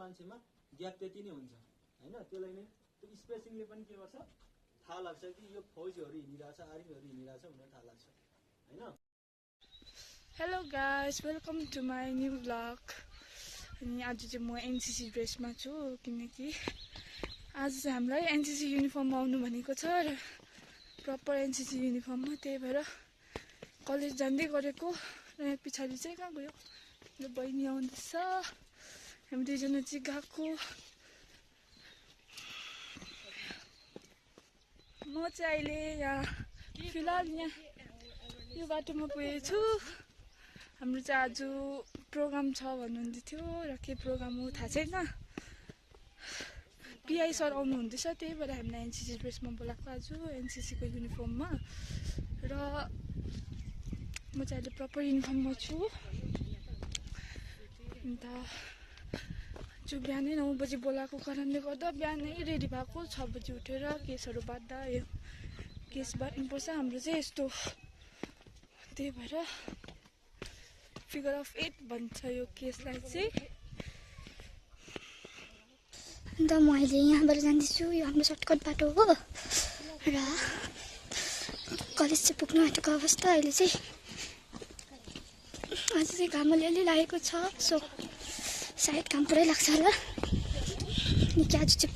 मान्छेमा ग्याप त्यति नै हुन्छ हैन त्यसलाई नै त्यो स्पेसिङले पनि के गर्छ थाहा लाग्छ कि यो फौजीहरु हिँडिरहेछ आर्मीहरु हिँडिरहेछ भनेर थाहा लाग्छ हैन hello guys welcome to my new blog अनि आज चाहिँ म एनसीसी ड्रेसमा छु किनकि आज चाहिँ हामीलाई एनसीसी युनिफर्ममा आउनु भनेको छ र प्रपर एनसीसी युनिफर्ममा त्यही भएर कलेज जाँदै गरेको र यहाँ पछाडि चाहिँ कहाँ गयो यो बहिनी आउँदैछ हामी दुईजना चाहिँ गएको म चाहिँ अहिले यहाँ फिलहाल यहाँ यो बाटोमा पुगेको छु हाम्रो चाहिँ आज प्रोग्राम छ भन्नुहुँदै थियो र के प्रोग्राम हो थाहा छैन पिआई सर आउनुहुँदैछ त्यही भएर हामीलाई एनसीसी ड्रेसमा बोलाएको आज एनसीसीको युनिफर्ममा र म चाहिँ अहिले प्रपर युनिफर्ममा छु अन्त जो बिहानै 9 बजी बोलाएको कारणले गर्दा बिहानै रेडी भएको 6 बजी उठेर केसहरू बाट्दा यो केस बाट्नुपर्छ हाम्रो चाहिँ यस्तो त्यही भएर फिगर अफ 8 भन्छ यो केसलाई चाहिँ अन्त म अहिले यहाँबाट जाँदैछु यो हाम्रो सर्टकट बाटो हो र कलेज चाहिँ पुग्नु आँटेको अवस्था अहिले चाहिँ आज चाहिँ घाम अलिअलि लागेको छ सो शायद घाम पुरै लाग्छ होला क्योंकि आज चाहिँ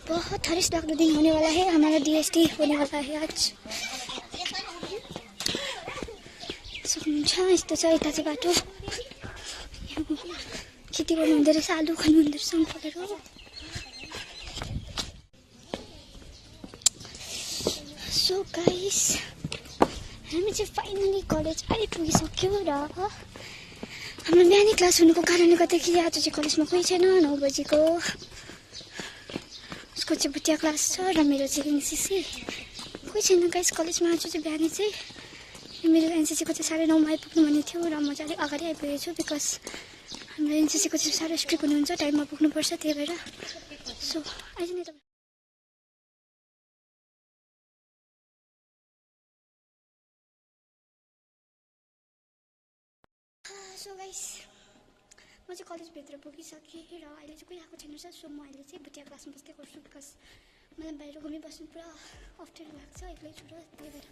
बहुत हरिश लाग्दो दिन होने वाला है हमारा डीएसटी होने वाला है आज सक्नुहुन्छ यस्तो छ यता चाहिँ बाटो खेती गर्नु हुँदो रहेछ आलु खानु हुँदो रहेछ अङ्कलहरू सो गाइस हामी चाहिँ फाइनली कलेज आइपुगिसक्यो र हाम्रो बिहानै क्लास हुनुको कारणले गर्दाखेरि आज चाहिँ कलेजमा कोही छैन 9 बजीको उसको चाहिँ भुटिया क्लास छ र मेरो चाहिँ एनसीसी कोही छैन गाइस कलेजमा आज चाहिँ बिहानै चाहिँ मेरो एनसीसीको चाहिँ 9:30 मा आइपुग्नु भन्ने थियो र म चाहिँ अलिक अगाडि आइपुगेको छु बिकज हाम्रो एनसीसीको चाहिँ साह्रो स्ट्रिक्ट हुनुहुन्छ टाइममा पुग्नुपर्छ त्यही भएर सो अहिले नै सो गाइस म चाहिँ कलेजभित्र पुगिसकेँ र अहिले चाहिँ कोही आएको छैन सो म अहिले चाहिँ भुटिया क्लासमा बस्दै गर्छु बिकज मलाई बाहिर घुमिबस्नु पुरा अप्ठ्यारो लाग्छ एक्लै छु र त्यही भएर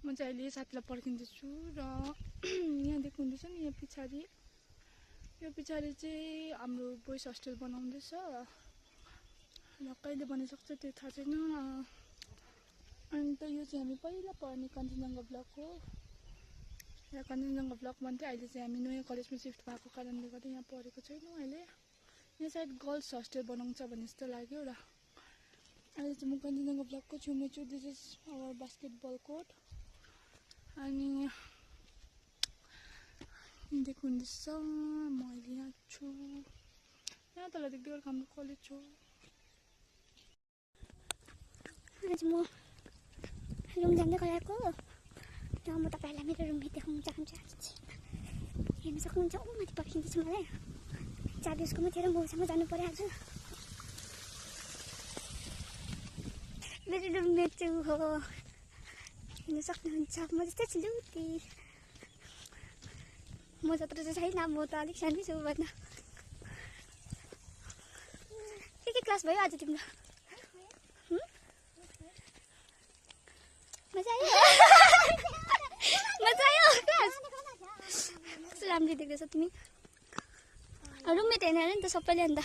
म चाहिँ अहिले साथीलाई पर्खिँदैछु र यहाँ देख्नुहुँदैछ नि यहाँ पछाडि यो पछाडि चाहिँ हाम्रो बोइज हस्टेल बनाउँदैछ र कहिले बनिसक्छ त्यो थाहा छैन अन्त यो चाहिँ हामी पहिला पढ्ने कञ्चनजङ्घा ब्लक हो र कञ्चनजङ्घा ब्लक भन्थ्यो अहिले चाहिँ हामी नयाँ कलेजमा सिफ्ट भएको कारणले गर्दा यहाँ पढेको छैनौँ अहिले यहाँ सायद गर्ल्स हस्टेल बनाउँछ भन्ने जस्तो लाग्यो र अहिले चाहिँ म कञ्चनजङ्घा ब्लकको छेउमा छु this is our basketball court अनि देख्नुहुँदैछ म अहिले यहाँ छु यहाँ तल देख्दै गरेको हाम्रो कलेज हो आज म रुम जाँदै गएको र म तपाईँहरूलाई मेरो रुम देखाउन चाहन्छु आज चाहिँ हेर्न सक्नुहुन्छ ऊ माथि पर्खिँदैछु मलाई चाबी उसको माथि र मसँग जानु पर्यो आज मेरो रुममेट चाहिँ हो हेर्न सक्नुहुन्छ म जस्तै छु ल्युती म जत्रो चाहिँ छैन म त अलिक सानै छु भन्न के क्लास भयो आज तिम्रो मजा आयो मजा आयो कस्तो राम्रो देख्दैछ तिमी रुममेट हेर्ने नि त सबैले अन्त